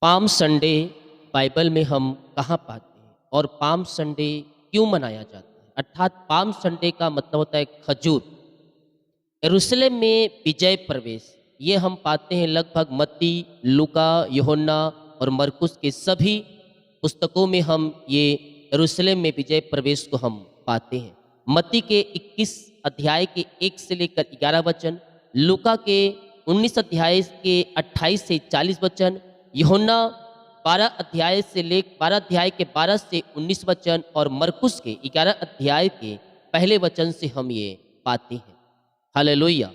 Palm Sunday Bible में हम कहाँ पाते हैं और पाम संडे क्यों मनाया जाता है? अर्थात पाम संडे का मतलब होता है खजूर। यरूशलेम में विजय प्रवेश ये हम पाते हैं लगभग मत्ती, लूका, यूहन्ना और मरकुस के सभी पुस्तकों में हम ये यरूशलेम में विजय प्रवेश को हम पाते हैं। मत्ती के 21 अध्याय के 1 से लेकर 11 वचन, लूका के 19 अध्याय के 28 से 40 वचन, यूहन्ना 12 अध्याय के 12 से 19 वचन और मरकुस के 11 अध्याय के पहले वचन से हम ये पाते हैं। हालेलुया।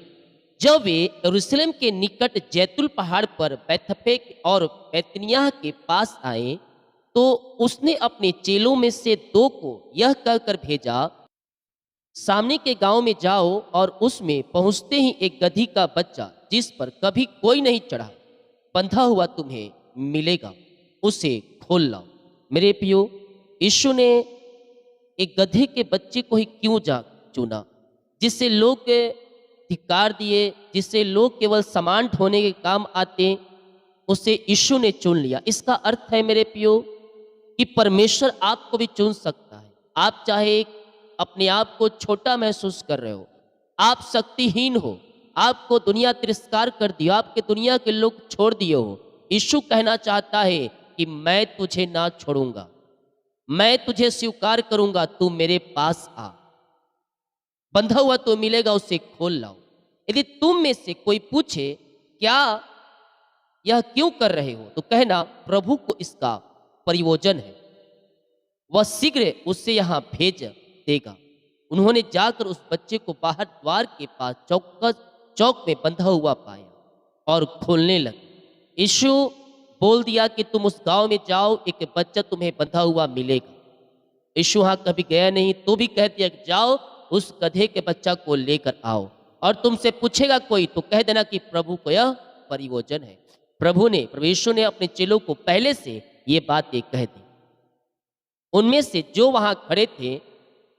जब वे यरूशलेम के निकट जैतून पहाड़ पर बैतफगे और बैतनिय्याह के पास आए तो उसने अपने चेलों में से 2 को यह कहकर भेजा, सामने के गांव में जाओ और उसमें पहुंचते ही एक गधी का बच्चा जिस पर कभी कोई नहीं चढ़ा बंधा हुआ तुम्हें मिलेगा, उसे खोल लाओ। मेरे प्रियो, यीशु ने एक गधे के बच्चे को ही क्यों चुना, जिससे लोग धिक्कार दिए, जिससे लोग केवल सामान ढोने के काम आते, उसे यीशु ने चुन लिया। इसका अर्थ है मेरे प्रियो कि परमेश्वर आपको भी चुन सकता है। आप चाहे अपने आप को छोटा महसूस कर रहे हो, आप शक्तिहीन हो, आपको दुनिया तिरस्कार कर दिया, आपके दुनिया के लोग छोड़ दिए हो, यीशु कहना चाहता है कि मैं तुझे ना छोड़ूंगा, मैं तुझे स्वीकार करूंगा, तू मेरे पास आ। बंधा हुआ तो मिलेगा, उसे खोल लाओ। यदि तुम में से कोई पूछे क्या यह क्यों कर रहे हो, तो कहना प्रभु को इसका प्रयोजन है, वह शीघ्र उससे यहाँ भेज देगा। उन्होंने जाकर उस बच्चे को बाहर द्वार के पास चौक में बंधा हुआ पाया और खोलने लगे। यीशु बोल दिया कि तुम उस गांव में जाओ, एक बच्चा तुम्हें बंधा हुआ मिलेगा। यीशु वहां कभी गया नहीं तो भी कह दिया कि जाओ उस गधे के बच्चा को लेकर आओ, और तुमसे पूछेगा कोई तो कह देना कि प्रभु को यह प्रयोजन है। प्रभु यीशु ने अपने चेलों को पहले से ये बातें कह दी। उनमें से जो वहां खड़े थे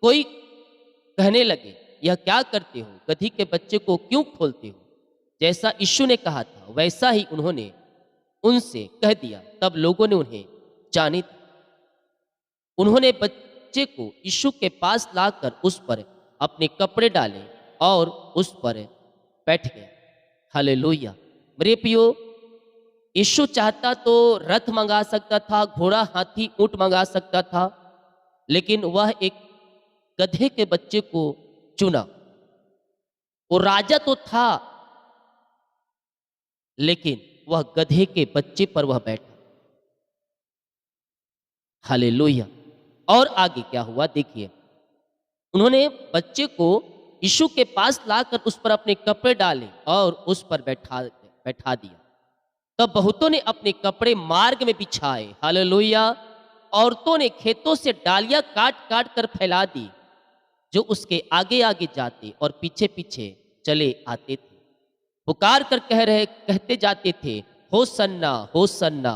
कोई कहने लगे, यह क्या करते हो, गधी के बच्चे को क्यों खोलते हो? जैसा यीशु ने कहा था वैसा ही उन्होंने उनसे कह दिया। तब लोगों ने उन्हें जाने दिया। उन्होंने बच्चे को यीशु के पास लाकर उस पर अपने कपड़े डाले और उस पर बैठ गए। हालेलुया। मेरे प्रियो, यीशु चाहता तो रथ मंगा सकता था, घोड़ा, हाथी, ऊंट मंगा सकता था, लेकिन वह एक गधे के बच्चे को चुना। वो राजा तो था, लेकिन वह गधे के बच्चे पर वह बैठा। हालेलुया। और आगे क्या हुआ देखिए, उन्होंने बच्चे को यीशु के पास लाकर उस पर अपने कपड़े डाले और उस पर बैठा दिया। तब बहुतों ने अपने कपड़े मार्ग में बिछाए। हालेलुया। औरतों ने खेतों से डालियां काट काट कर फैला दी, जो उसके आगे आगे जाते और पीछे पीछे चले आते थे। पुकार कर कहते जाते थे, होसन्ना होसन्ना,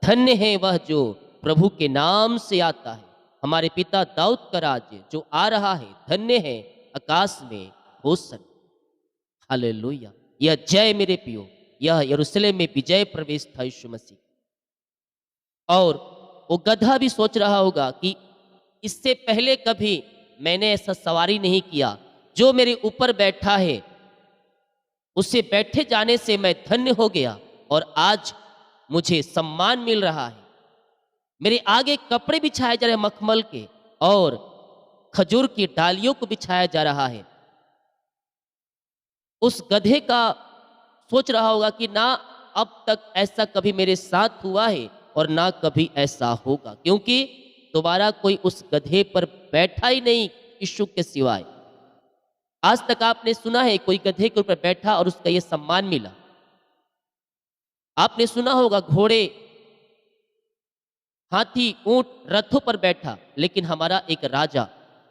धन्य है वह जो प्रभु के नाम से आता है, हमारे पिता दाऊद का राज्य जो आ रहा है, धन्य है आकाश में होसन्ना। हालेलुया। यह जय मेरे प्रियो, यह यरूशलेम में विजय प्रवेश था यीशु मसीह। और वो गधा भी सोच रहा होगा कि इससे पहले कभी मैंने ऐसा सवारी नहीं किया, जो मेरे ऊपर बैठा है उसे बैठे जाने से मैं धन्य हो गया और आज मुझे सम्मान मिल रहा है। मेरे आगे कपड़े बिछाए जा रहे हैं मखमल के, और खजूर की डालियों को बिछाया जा रहा है। उस गधे का सोच रहा होगा कि ना अब तक ऐसा कभी मेरे साथ हुआ है और ना कभी ऐसा होगा, क्योंकि दोबारा कोई उस गधे पर बैठा ही नहीं यीशु के सिवाय। आज तक आपने सुना है कोई गधे के ऊपर बैठा और उसका ये सम्मान मिला? आपने सुना होगा घोड़े, हाथी, ऊंट, रथों पर बैठा, लेकिन हमारा एक राजा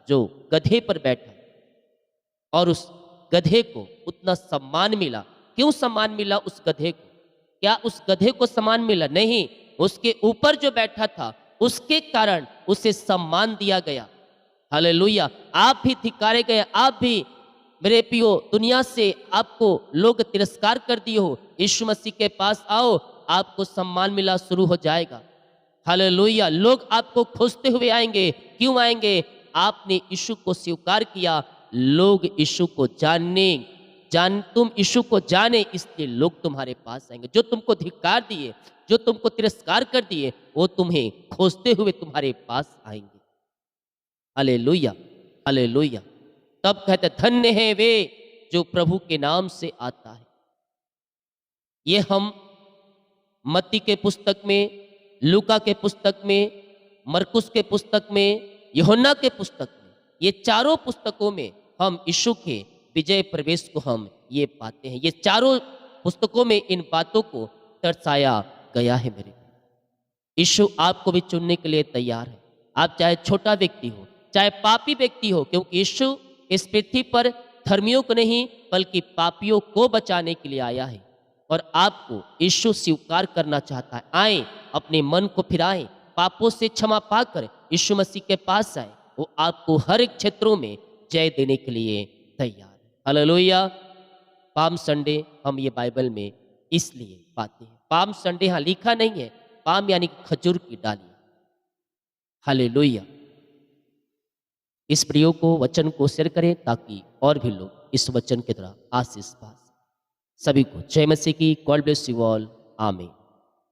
जो गधे पर बैठा, और उस गधे को उतना सम्मान मिला। क्यों सम्मान मिला उस गधे को? क्या उस गधे को सम्मान मिला? नहीं, उसके ऊपर जो बैठा था उसके कारण उसे सम्मान दिया गया। हालेलुया। आप भी धिक्कारे गए, आप भी मेरे प्रियो दुनिया से आपको लोग तिरस्कार कर दिए हो, यीशु मसीह के पास आओ, आपको सम्मान मिला शुरू हो जाएगा। हालेलुया। लोग आपको खोजते हुए आएंगे। क्यों आएंगे? आपने यीशु को स्वीकार किया। लोग यीशु को तुम यीशु को जाने, इसलिए लोग तुम्हारे पास आएंगे। जो तुमको धिक्कार दिए, जो तुमको तिरस्कार कर दिए, वो तुम्हें खोजते हुए तुम्हारे पास आएंगे। Hallelujah, hallelujah. तब कहते धन्य है वे जो प्रभु के नाम से आता है। ये हम मत्ती के पुस्तक में, लूका के पुस्तक में, मरकुस के पुस्तक में, यूहन्ना के पुस्तक में, ये चारों पुस्तकों में हम यीशु के विजय प्रवेश को हम ये पाते हैं। ये चारों पुस्तकों में इन बातों को दर्शाया गया है। मेरे यीशु आपको भी चुनने के लिए तैयार है। आप चाहे छोटा व्यक्ति हो, चाहे पापी व्यक्ति हो, क्योंकि यीशु इस पृथ्वी पर धर्मियों को नहीं बल्कि पापियों को बचाने के लिए आया है। और आपको यीशु स्वीकार करना चाहता है। आए, अपने मन को फिराएं, पापों से क्षमा पाकर यीशु मसीह के पास आए। वो आपको हर एक क्षेत्रों में जय देने के लिए तैयार है। हालेलुया। पाम संडे हम ये बाइबल में इसलिए पाते हैं। पाम संडे यहाँ लिखा नहीं है, पाम यानी खजूर की डाली। हालेलुया। इस प्रियो को, वचन को शेयर करें ताकि और भी लोग इस वचन की तरह आशीष पा सकें। सभी को जय मसीह की। God bless you all. आमीन।